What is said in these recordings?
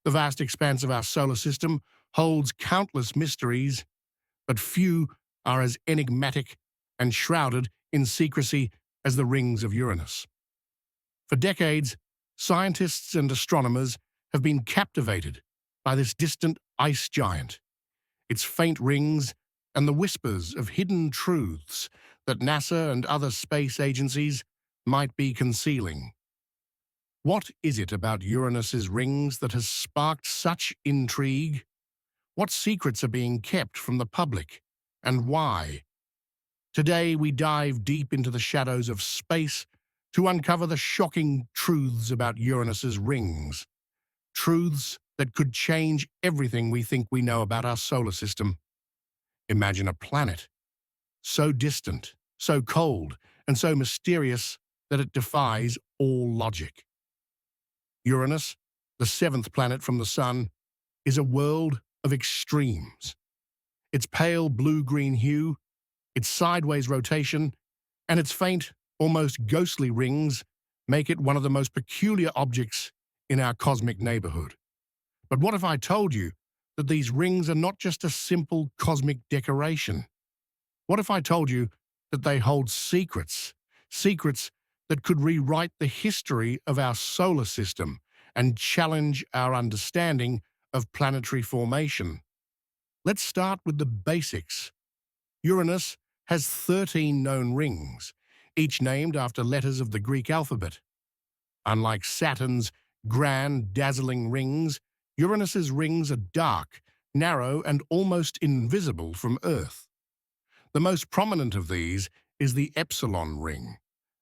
The vast expanse of our solar system holds countless mysteries, but few are as enigmatic and shrouded in secrecy as the rings of Uranus. For decades, scientists and astronomers have been captivated by this distant ice giant, its faint rings and the whispers of hidden truths that NASA and other space agencies might be concealing. What is it about Uranus's rings that has sparked such intrigue? What secrets are being kept from the public, and why? Today we dive deep into the shadows of space to uncover the shocking truths about Uranus's rings. Truths that could change everything we think we know about our solar system. Imagine a planet so distant, so cold, and so mysterious that it defies all logic. Uranus, the seventh planet from the Sun, is a world of extremes. Its pale blue-green hue, its sideways rotation, and its faint, almost ghostly rings make it one of the most peculiar objects in our cosmic neighborhood. But what if I told you that these rings are not just a simple cosmic decoration? What if I told you that they hold secrets, secrets that could rewrite the history of our solar system and challenge our understanding of planetary formation? Let's start with the basics. Uranus has 13 known rings, each named after letters of the Greek alphabet. Unlike Saturn's grand, dazzling rings, Uranus's rings are dark, narrow, and almost invisible from Earth. The most prominent of these is the Epsilon ring,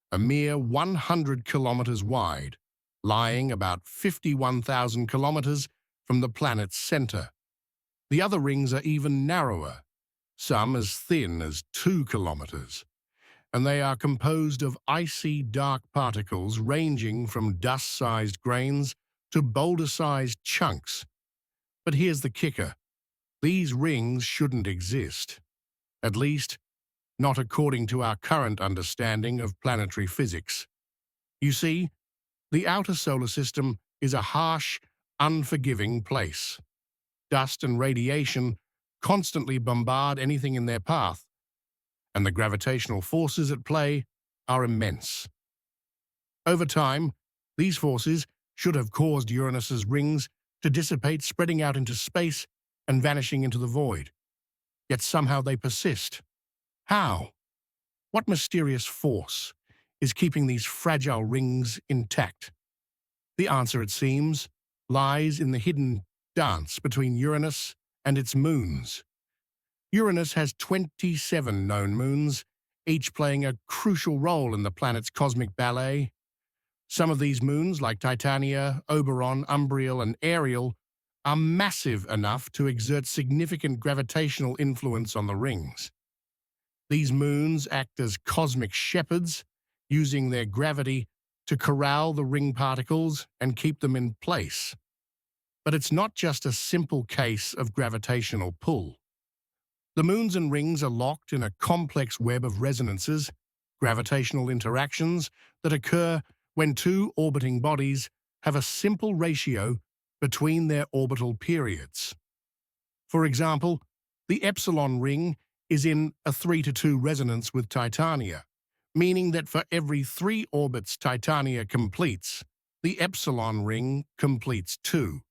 a mere 100 kilometers wide, lying about 51,000 kilometers from the planet's center. The other rings are even narrower, some as thin as 2 kilometers, and they are composed of icy dark particles ranging from dust-sized grains to boulder-sized chunks. But here's the kicker. These rings shouldn't exist. At least, not according to our current understanding of planetary physics. You see, the outer solar system is a harsh, unforgiving place. Dust and radiation constantly bombard anything in their path, and the gravitational forces at play are immense. Over time, these forces should have caused Uranus's rings to dissipate, spreading out into space and vanishing into the void. Yet somehow they persist. How? What mysterious force is keeping these fragile rings intact? The answer, it seems, lies in the hidden dance between Uranus and its moons. Uranus has 27 known moons, each playing a crucial role in the planet's cosmic ballet. Some of these moons, like Titania, Oberon, Umbriel, and Ariel, are massive enough to exert significant gravitational influence on the rings. These moons act as cosmic shepherds, using their gravity to corral the ring particles and keep them in place. But it's not just a simple case of gravitational pull. The moons and rings are locked in a complex web of resonances, gravitational interactions that occur when two orbiting bodies have a simple ratio between their orbital periods. For example, the Epsilon ring is in a 3-to-2 resonance with Titania, meaning that for every 3 orbits Titania completes, the Epsilon ring completes 2.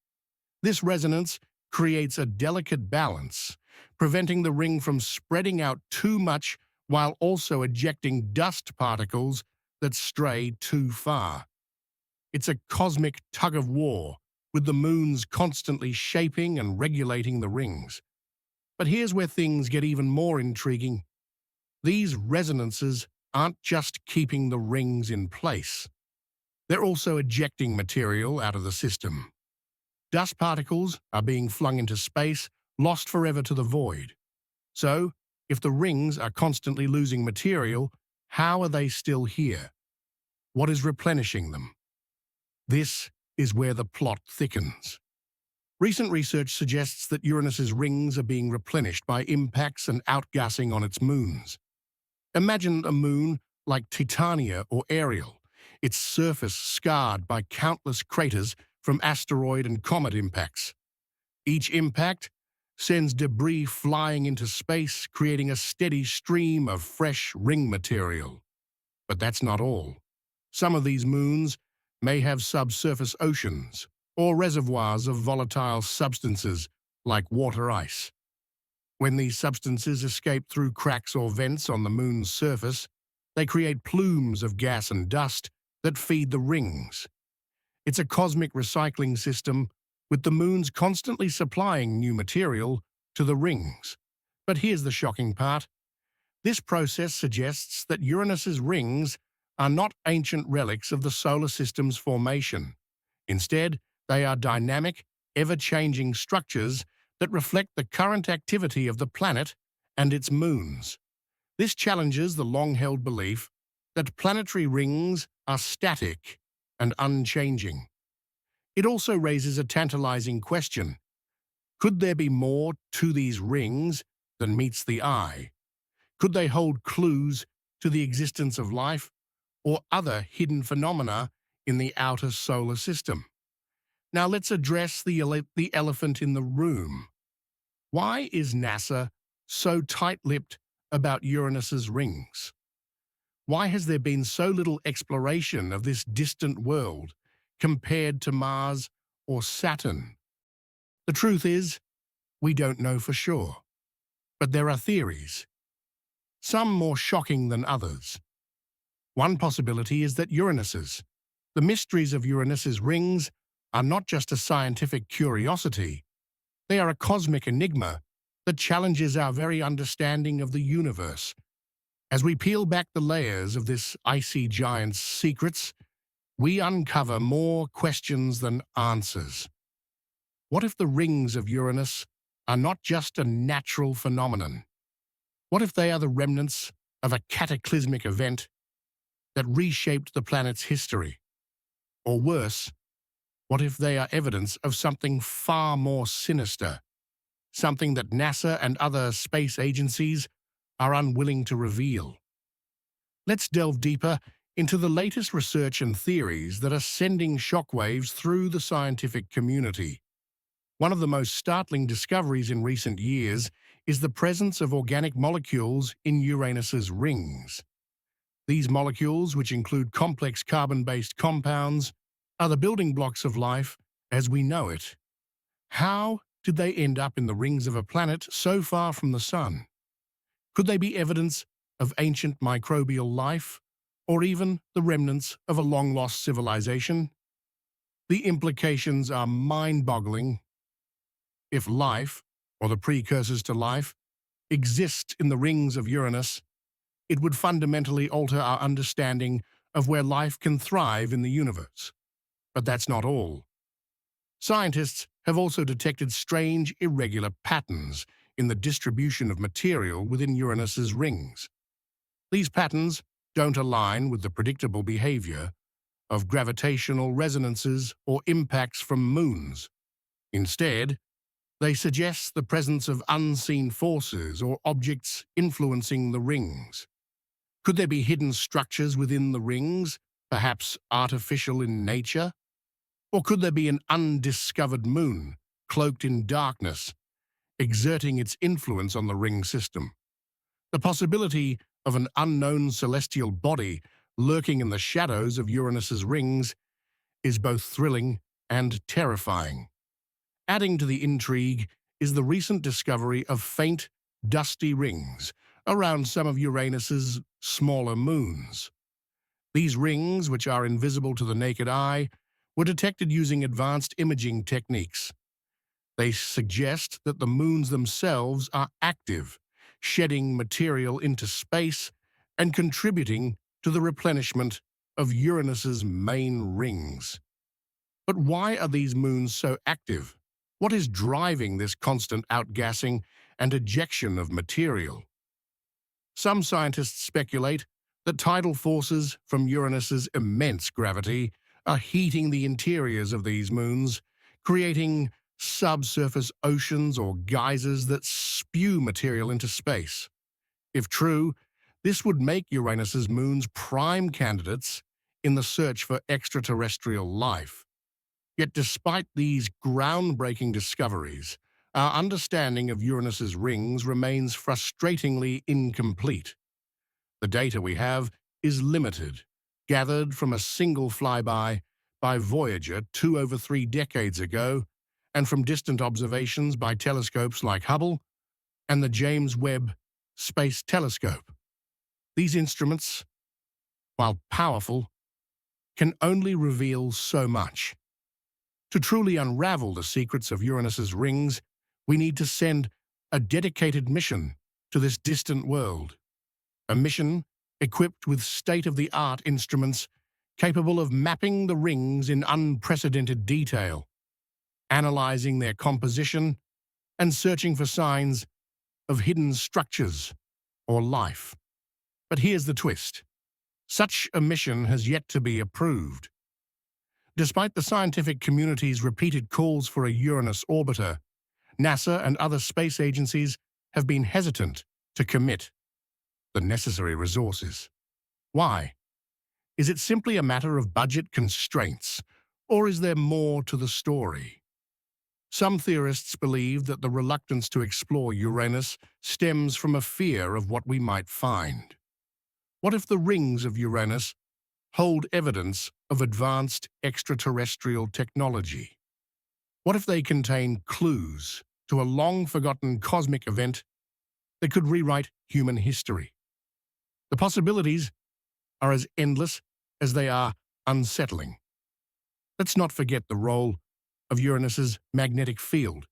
This resonance creates a delicate balance, preventing the ring from spreading out too much while also ejecting dust particles that stray too far. It's a cosmic tug-of-war, with the moons constantly shaping and regulating the rings. But here's where things get even more intriguing. These resonances aren't just keeping the rings in place. They're also ejecting material out of the system. Dust particles are being flung into space, lost forever to the void. So, if the rings are constantly losing material, how are they still here? What is replenishing them? This is where the plot thickens. Recent research suggests that Uranus's rings are being replenished by impacts and outgassing on its moons. Imagine a moon like Titania or Ariel, its surface scarred by countless craters from asteroid and comet impacts. Each impact sends debris flying into space, creating a steady stream of fresh ring material. But that's not all. Some of these moons may have subsurface oceans or reservoirs of volatile substances like water ice. When these substances escape through cracks or vents on the moon's surface, they create plumes of gas and dust that feed the rings. It's a cosmic recycling system, with the moons constantly supplying new material to the rings. But here's the shocking part. This process suggests that Uranus's rings are not ancient relics of the solar system's formation. Instead, they are dynamic, ever-changing structures that reflect the current activity of the planet and its moons. This challenges the long-held belief that planetary rings are static and unchanging. It also raises a tantalizing question. Could there be more to these rings than meets the eye? Could they hold clues to the existence of life or other hidden phenomena in the outer solar system? Now let's address the elephant in the room. Why is NASA so tight-lipped about Uranus's rings? Why has there been so little exploration of this distant world compared to Mars or Saturn? The truth is, we don't know for sure. But there are theories, some more shocking than others. One possibility is that the mysteries of Uranus's rings, are not just a scientific curiosity. They are a cosmic enigma that challenges our very understanding of the universe. As we peel back the layers of this icy giant's secrets, we uncover more questions than answers. What if the rings of Uranus are not just a natural phenomenon? What if they are the remnants of a cataclysmic event that reshaped the planet's history? Or worse, what if they are evidence of something far more sinister, something that NASA and other space agencies are unwilling to reveal? Let's delve deeper into the latest research and theories that are sending shockwaves through the scientific community. One of the most startling discoveries in recent years is the presence of organic molecules in Uranus's rings. These molecules, which include complex carbon-based compounds, are the building blocks of life as we know it. How did they end up in the rings of a planet so far from the Sun? Could they be evidence of ancient microbial life, or even the remnants of a long-lost civilization? The implications are mind-boggling. If life, or the precursors to life, exist in the rings of Uranus, it would fundamentally alter our understanding of where life can thrive in the universe. But that's not all. Scientists have also detected strange, irregular patterns in the distribution of material within Uranus's rings. These patterns don't align with the predictable behavior of gravitational resonances or impacts from moons. Instead, they suggest the presence of unseen forces or objects influencing the rings. Could there be hidden structures within the rings, perhaps artificial in nature? Or could there be an undiscovered moon, cloaked in darkness, exerting its influence on the ring system? The possibility of an unknown celestial body lurking in the shadows of Uranus's rings is both thrilling and terrifying. Adding to the intrigue is the recent discovery of faint, dusty rings around some of Uranus's smaller moons. These rings, which are invisible to the naked eye, were detected using advanced imaging techniques. They suggest that the moons themselves are active, shedding material into space and contributing to the replenishment of Uranus's main rings. But why are these moons so active? What is driving this constant outgassing and ejection of material? Some scientists speculate that tidal forces from Uranus's immense gravity are heating the interiors of these moons, creating subsurface oceans or geysers that spew material into space. If true, this would make Uranus's moons prime candidates in the search for extraterrestrial life. Yet despite these groundbreaking discoveries, our understanding of Uranus's rings remains frustratingly incomplete. The data we have is limited, gathered from a single flyby by Voyager 3 decades ago, and from distant observations by telescopes like Hubble and the James Webb Space Telescope. These instruments, while powerful, can only reveal so much. To truly unravel the secrets of Uranus's rings, we need to send a dedicated mission to this distant world. A mission equipped with state-of-the-art instruments capable of mapping the rings in unprecedented detail, analyzing their composition, and searching for signs of hidden structures or life. But here's the twist. Such a mission has yet to be approved. Despite the scientific community's repeated calls for a Uranus orbiter, NASA and other space agencies have been hesitant to commit the necessary resources. Why? Is it simply a matter of budget constraints, or is there more to the story? Some theorists believe that the reluctance to explore Uranus stems from a fear of what we might find. What if the rings of Uranus hold evidence of advanced extraterrestrial technology? What if they contain clues to a long-forgotten cosmic event that could rewrite human history? The possibilities are as endless as they are unsettling. Let's not forget the role of Uranus's magnetic field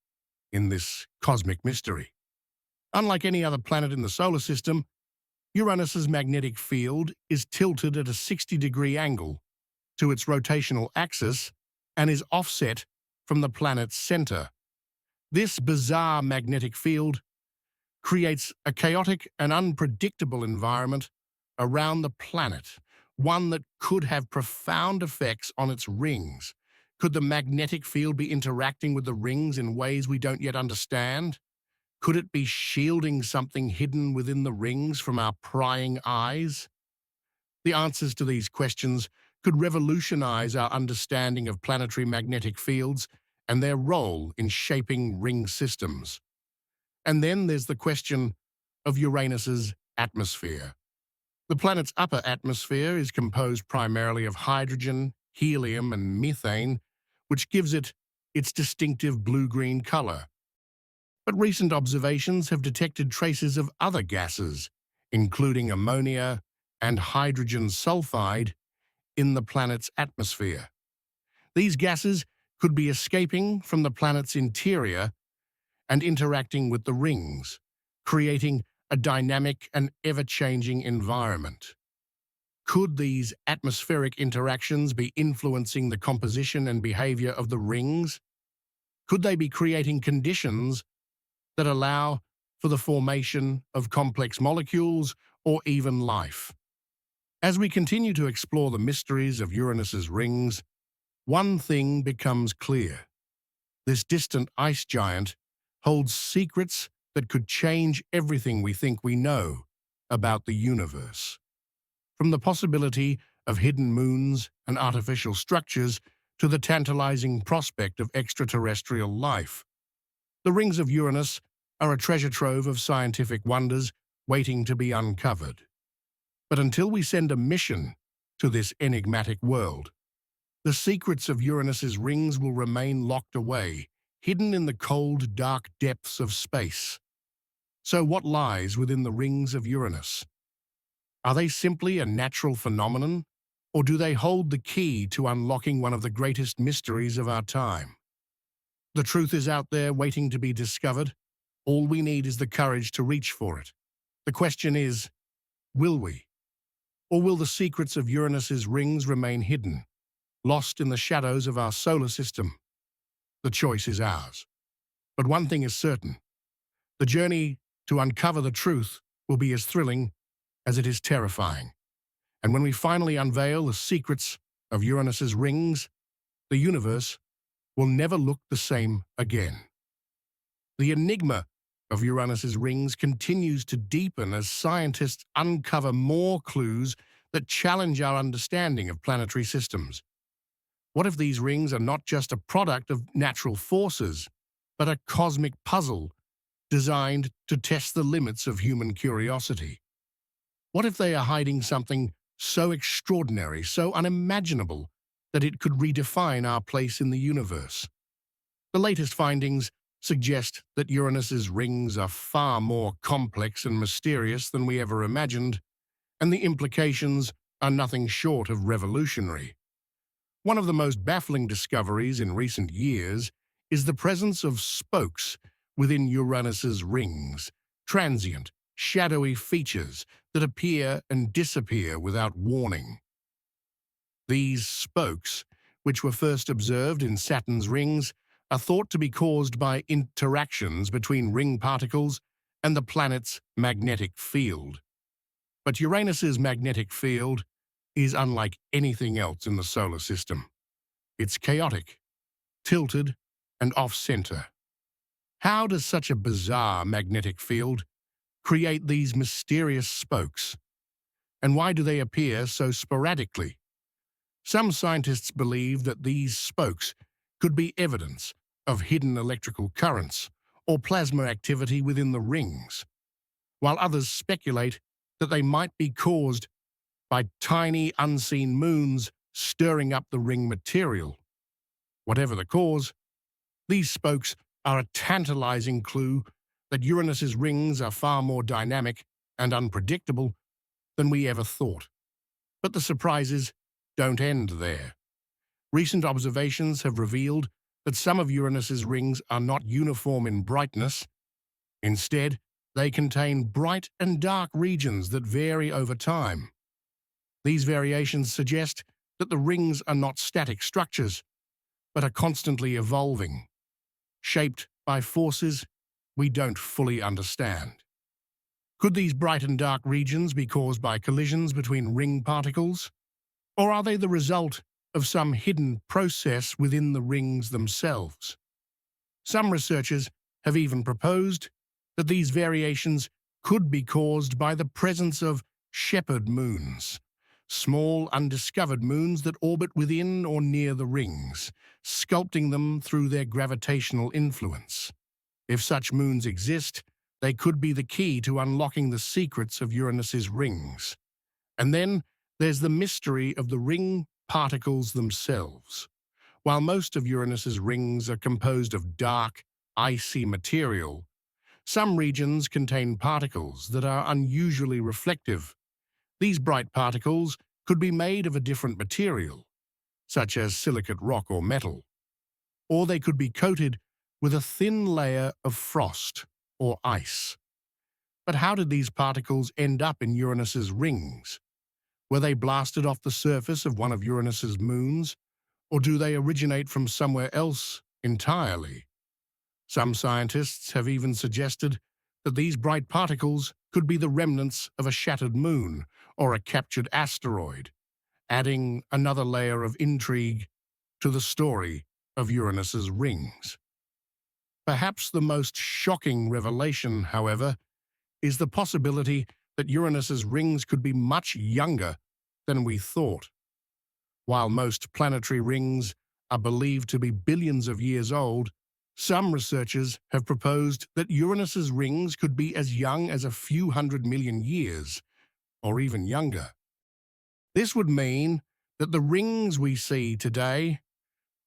in this cosmic mystery. Unlike any other planet in the solar system, Uranus's magnetic field is tilted at a 60-degree angle to its rotational axis and is offset from the planet's center. This bizarre magnetic field creates a chaotic and unpredictable environment around the planet, one that could have profound effects on its rings. Could the magnetic field be interacting with the rings in ways we don't yet understand? Could it be shielding something hidden within the rings from our prying eyes? The answers to these questions could revolutionize our understanding of planetary magnetic fields and their role in shaping ring systems. And then there's the question of Uranus's atmosphere. The planet's upper atmosphere is composed primarily of hydrogen, helium, and methane, which gives it its distinctive blue-green color. But recent observations have detected traces of other gases, including ammonia and hydrogen sulfide, in the planet's atmosphere. These gases could be escaping from the planet's interior and interacting with the rings, creating a dynamic and ever-changing environment. Could these atmospheric interactions be influencing the composition and behavior of the rings? Could they be creating conditions that allow for the formation of complex molecules or even life? As we continue to explore the mysteries of Uranus's rings, one thing becomes clear. This distant ice giant holds secrets that could change everything we think we know about the universe. From the possibility of hidden moons and artificial structures to the tantalizing prospect of extraterrestrial life, the rings of Uranus are a treasure trove of scientific wonders waiting to be uncovered. But until we send a mission to this enigmatic world, the secrets of Uranus's rings will remain locked away, hidden in the cold, dark depths of space. So what lies within the rings of Uranus? Are they simply a natural phenomenon, or do they hold the key to unlocking one of the greatest mysteries of our time? The truth is out there waiting to be discovered. All we need is the courage to reach for it. The question is, will we? Or will the secrets of Uranus's rings remain hidden, lost in the shadows of our solar system? The choice is ours. But one thing is certain. The journey to uncover the truth will be as thrilling as it is terrifying. And when we finally unveil the secrets of Uranus's rings, the universe will never look the same again. The enigma of Uranus's rings continues to deepen as scientists uncover more clues that challenge our understanding of planetary systems. What if these rings are not just a product of natural forces, but a cosmic puzzle designed to test the limits of human curiosity? What if they are hiding something so extraordinary, so unimaginable, that it could redefine our place in the universe? The latest findings suggest that Uranus's rings are far more complex and mysterious than we ever imagined, and the implications are nothing short of revolutionary. One of the most baffling discoveries in recent years is the presence of spokes within Uranus's rings, transient, shadowy features that appear and disappear without warning. These spokes, which were first observed in Saturn's rings, are thought to be caused by interactions between ring particles and the planet's magnetic field. But Uranus's magnetic field is unlike anything else in the solar system. It's chaotic, tilted, and off-center. How does such a bizarre magnetic field create these mysterious spokes? And why do they appear so sporadically? Some scientists believe that these spokes could be evidence of hidden electrical currents or plasma activity within the rings, while others speculate that they might be caused by tiny, unseen moons stirring up the ring material. Whatever the cause, these spokes are a tantalizing clue that Uranus's rings are far more dynamic and unpredictable than we ever thought. But the surprises don't end there. Recent observations have revealed that some of Uranus's rings are not uniform in brightness. Instead, they contain bright and dark regions that vary over time. These variations suggest that the rings are not static structures, but are constantly evolving, shaped by forces we don't fully understand. Could these bright and dark regions be caused by collisions between ring particles? Or are they the result of some hidden process within the rings themselves? Some researchers have even proposed that these variations could be caused by the presence of shepherd moons, small undiscovered moons that orbit within or near the rings, sculpting them through their gravitational influence. If such moons exist, they could be the key to unlocking the secrets of Uranus's rings. And then there's the mystery of the ring particles themselves. While most of Uranus's rings are composed of dark, icy material, some regions contain particles that are unusually reflective. These bright particles could be made of a different material, such as silicate rock or metal, or they could be coated with a thin layer of frost or ice. But how did these particles end up in Uranus's rings? Were they blasted off the surface of one of Uranus's moons, or do they originate from somewhere else entirely? Some scientists have even suggested that these bright particles could be the remnants of a shattered moon or a captured asteroid, adding another layer of intrigue to the story of Uranus's rings. Perhaps the most shocking revelation, however, is the possibility that Uranus's rings could be much younger than we thought. While most planetary rings are believed to be billions of years old, some researchers have proposed that Uranus's rings could be as young as a few 100 million years, or even younger. This would mean that the rings we see today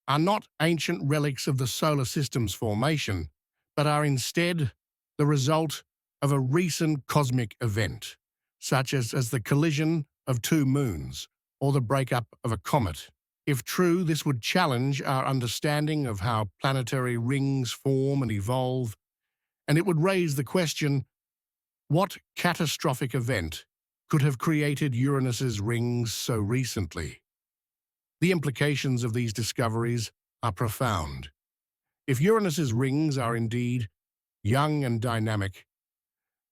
are not ancient relics of the solar system's formation, but are instead the result of a recent cosmic event, such as the collision of two moons or the breakup of a comet. If true, this would challenge our understanding of how planetary rings form and evolve, and it would raise the question, what catastrophic event could have created Uranus's rings so recently? The implications of these discoveries are profound. If Uranus's rings are indeed young and dynamic,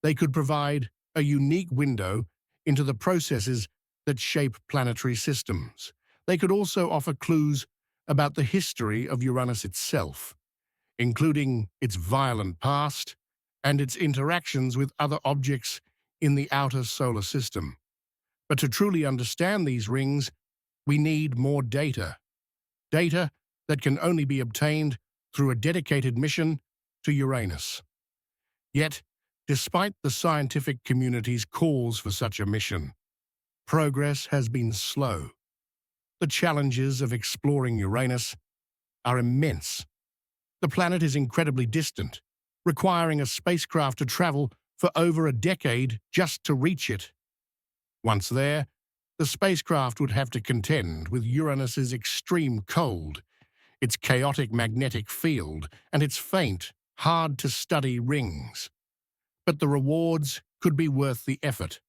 they could provide a unique window into the processes that shape planetary systems. They could also offer clues about the history of Uranus itself, including its violent past and its interactions with other objects in the outer solar system. But to truly understand these rings, we need more data. data that can only be obtained through a dedicated mission to Uranus. Yet, despite the scientific community's calls for such a mission, progress has been slow. The challenges of exploring Uranus are immense. The planet is incredibly distant, requiring a spacecraft to travel for over a decade just to reach it. Once there, the spacecraft would have to contend with Uranus's extreme cold, its chaotic magnetic field, and its faint, hard-to-study rings. But the rewards could be worth the effort.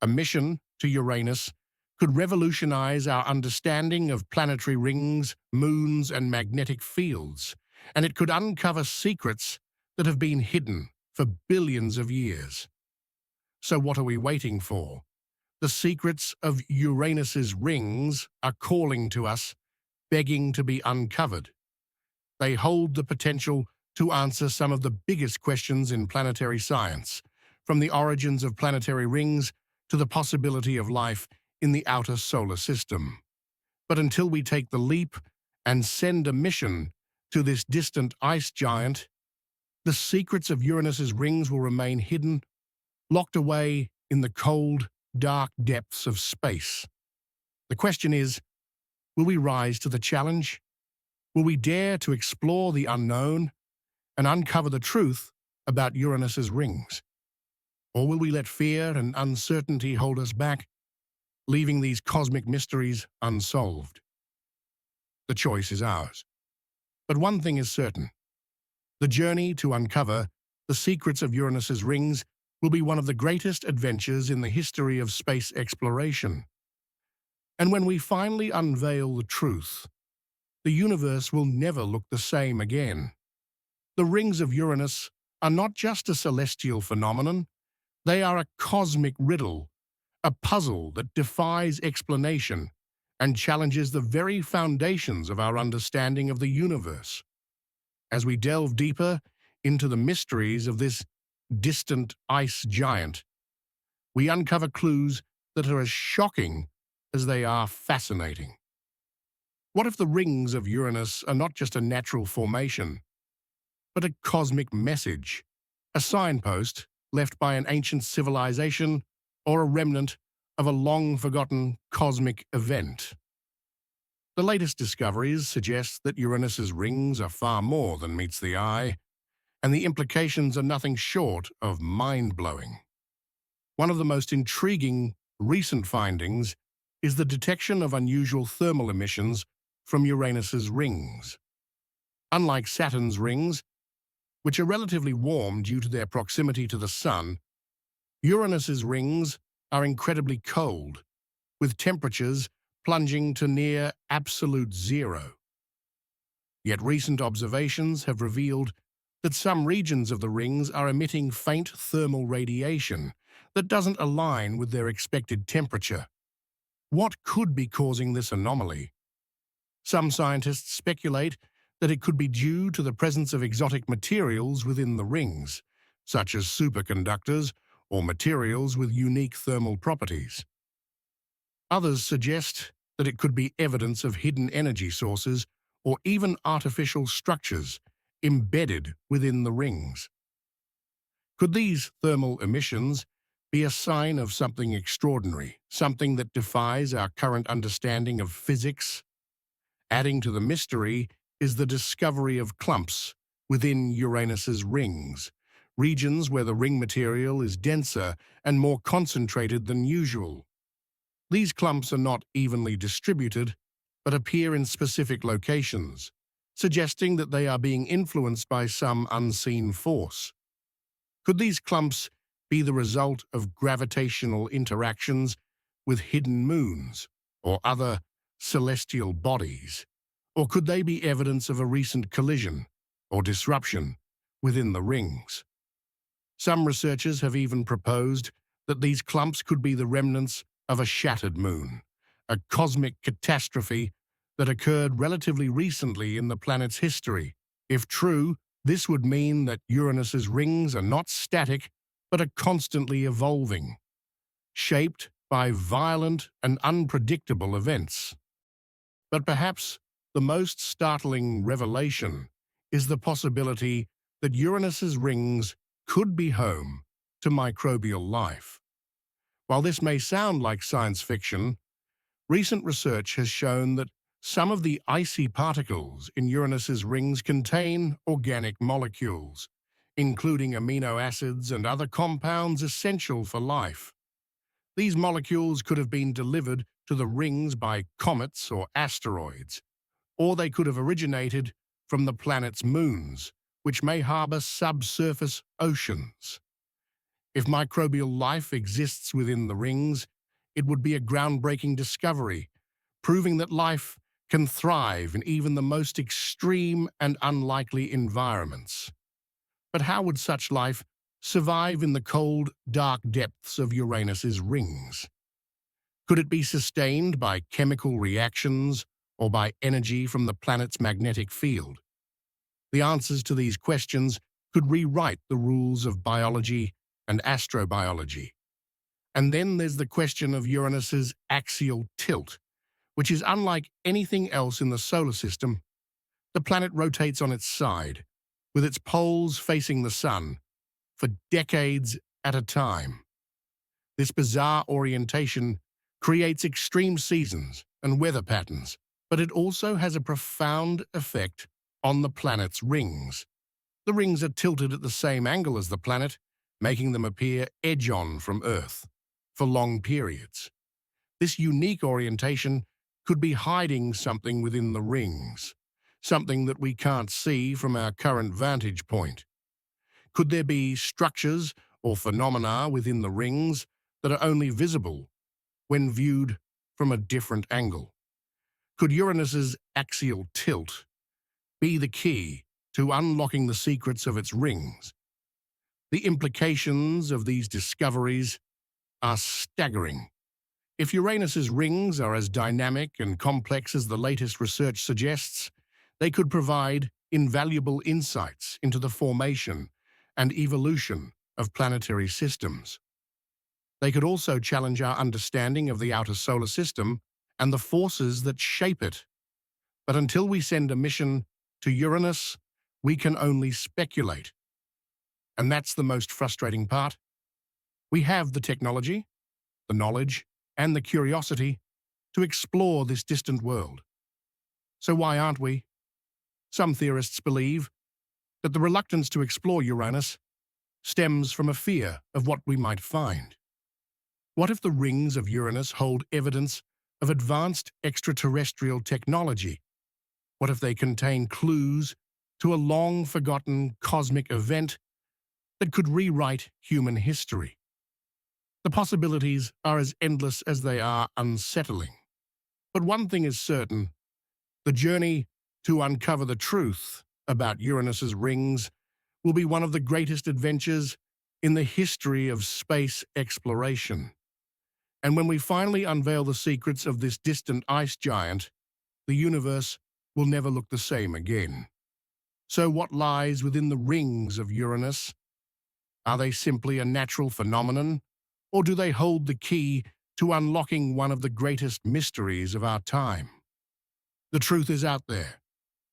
A mission to Uranus could revolutionize our understanding of planetary rings, moons, and magnetic fields, and it could uncover secrets that have been hidden for billions of years. So what are we waiting for? The secrets of Uranus's rings are calling to us, begging to be uncovered. They hold the potential to answer some of the biggest questions in planetary science, from the origins of planetary rings to the possibility of life in the outer solar system. But until we take the leap and send a mission to this distant ice giant, the secrets of Uranus's rings will remain hidden, locked away in the cold, dark depths of space. The question is, will we rise to the challenge? Will we dare to explore the unknown and uncover the truth about Uranus's rings? Or will we let fear and uncertainty hold us back, leaving these cosmic mysteries unsolved? The choice is ours. But one thing is certain. The journey to uncover the secrets of Uranus's rings will be one of the greatest adventures in the history of space exploration. And when we finally unveil the truth, the universe will never look the same again. The rings of Uranus are not just a celestial phenomenon, they are a cosmic riddle, a puzzle that defies explanation and challenges the very foundations of our understanding of the universe. As we delve deeper into the mysteries of this distant ice giant, we uncover clues that are as shocking as they are fascinating. What if the rings of Uranus are not just a natural formation, but a cosmic message, a signpost left by an ancient civilization or a remnant of a long-forgotten cosmic event? The latest discoveries suggest that Uranus's rings are far more than meets the eye, and the implications are nothing short of mind-blowing. One of the most intriguing recent findings is the detection of unusual thermal emissions from Uranus's rings. Unlike Saturn's rings, which are relatively warm due to their proximity to the Sun, Uranus's rings are incredibly cold, with temperatures plunging to near absolute zero. Yet recent observations have revealed that some regions of the rings are emitting faint thermal radiation that doesn't align with their expected temperature. What could be causing this anomaly? Some scientists speculate that it could be due to the presence of exotic materials within the rings, such as superconductors or materials with unique thermal properties. Others suggest that it could be evidence of hidden energy sources or even artificial structures embedded within the rings. Could these thermal emissions be a sign of something extraordinary, something that defies our current understanding of physics? Adding to the mystery is the discovery of clumps within Uranus's rings, regions where the ring material is denser and more concentrated than usual. These clumps are not evenly distributed, but appear in specific locations, suggesting that they are being influenced by some unseen force. Could these clumps be the result of gravitational interactions with hidden moons or other celestial bodies? Or could they be evidence of a recent collision or disruption within the rings? Some researchers have even proposed that these clumps could be the remnants of a shattered moon, a cosmic catastrophe that occurred relatively recently in the planet's history. If true, this would mean that Uranus's rings are not static, but are constantly evolving, shaped by violent and unpredictable events. But perhaps the most startling revelation is the possibility that Uranus's rings could be home to microbial life. While this may sound like science fiction, recent research has shown that some of the icy particles in Uranus's rings contain organic molecules, including amino acids and other compounds essential for life. These molecules could have been delivered to the rings by comets or asteroids, or they could have originated from the planet's moons, which may harbor subsurface oceans. If microbial life exists within the rings, it would be a groundbreaking discovery, proving that life can thrive in even the most extreme and unlikely environments. But how would such life survive in the cold, dark depths of Uranus's rings? Could it be sustained by chemical reactions or by energy from the planet's magnetic field? The answers to these questions could rewrite the rules of biology and astrobiology. And then there's the question of Uranus's axial tilt, which is unlike anything else in the solar system. The planet rotates on its side, with its poles facing the sun, for decades at a time. This bizarre orientation creates extreme seasons and weather patterns, but it also has a profound effect on the planet's rings. The rings are tilted at the same angle as the planet, making them appear edge-on from Earth for long periods. This unique orientation could be hiding something within the rings, something that we can't see from our current vantage point. Could there be structures or phenomena within the rings that are only visible when viewed from a different angle? Could Uranus's axial tilt be the key to unlocking the secrets of its rings? The implications of these discoveries are staggering. If Uranus's rings are as dynamic and complex as the latest research suggests, they could provide invaluable insights into the formation and evolution of planetary systems. They could also challenge our understanding of the outer solar system and the forces that shape it. But until we send a mission to Uranus, we can only speculate. And that's the most frustrating part. We have the technology, the knowledge, and the curiosity to explore this distant world. So why aren't we? Some theorists believe that the reluctance to explore Uranus stems from a fear of what we might find. What if the rings of Uranus hold evidence of advanced extraterrestrial technology? What if they contain clues to a long-forgotten cosmic event that could rewrite human history? The possibilities are as endless as they are unsettling. But one thing is certain: the journey to uncover the truth about Uranus's rings will be one of the greatest adventures in the history of space exploration. And when we finally unveil the secrets of this distant ice giant, the universe will never look the same again. So what lies within the rings of Uranus? Are they simply a natural phenomenon, or do they hold the key to unlocking one of the greatest mysteries of our time? The truth is out there,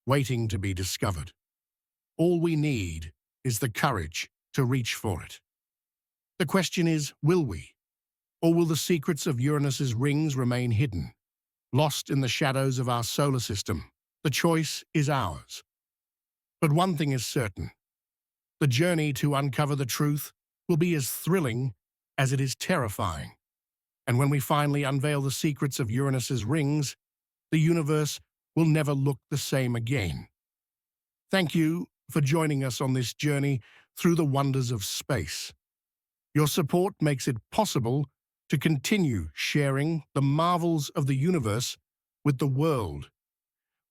waiting to be discovered. All we need is the courage to reach for it. The question is, will we? Or will the secrets of Uranus's rings remain hidden, lost in the shadows of our solar system? The choice is ours. But one thing is certain: the journey to uncover the truth will be as thrilling as it is terrifying. And when we finally unveil the secrets of Uranus's rings, the universe will never look the same again. Thank you for joining us on this journey through the wonders of space. Your support makes it possible to continue sharing the marvels of the universe with the world.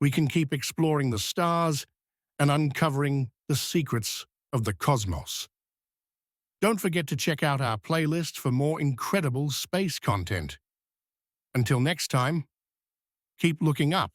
We can keep exploring the stars and uncovering the secrets of the cosmos. Don't forget to check out our playlist for more incredible space content. Until next time, keep looking up.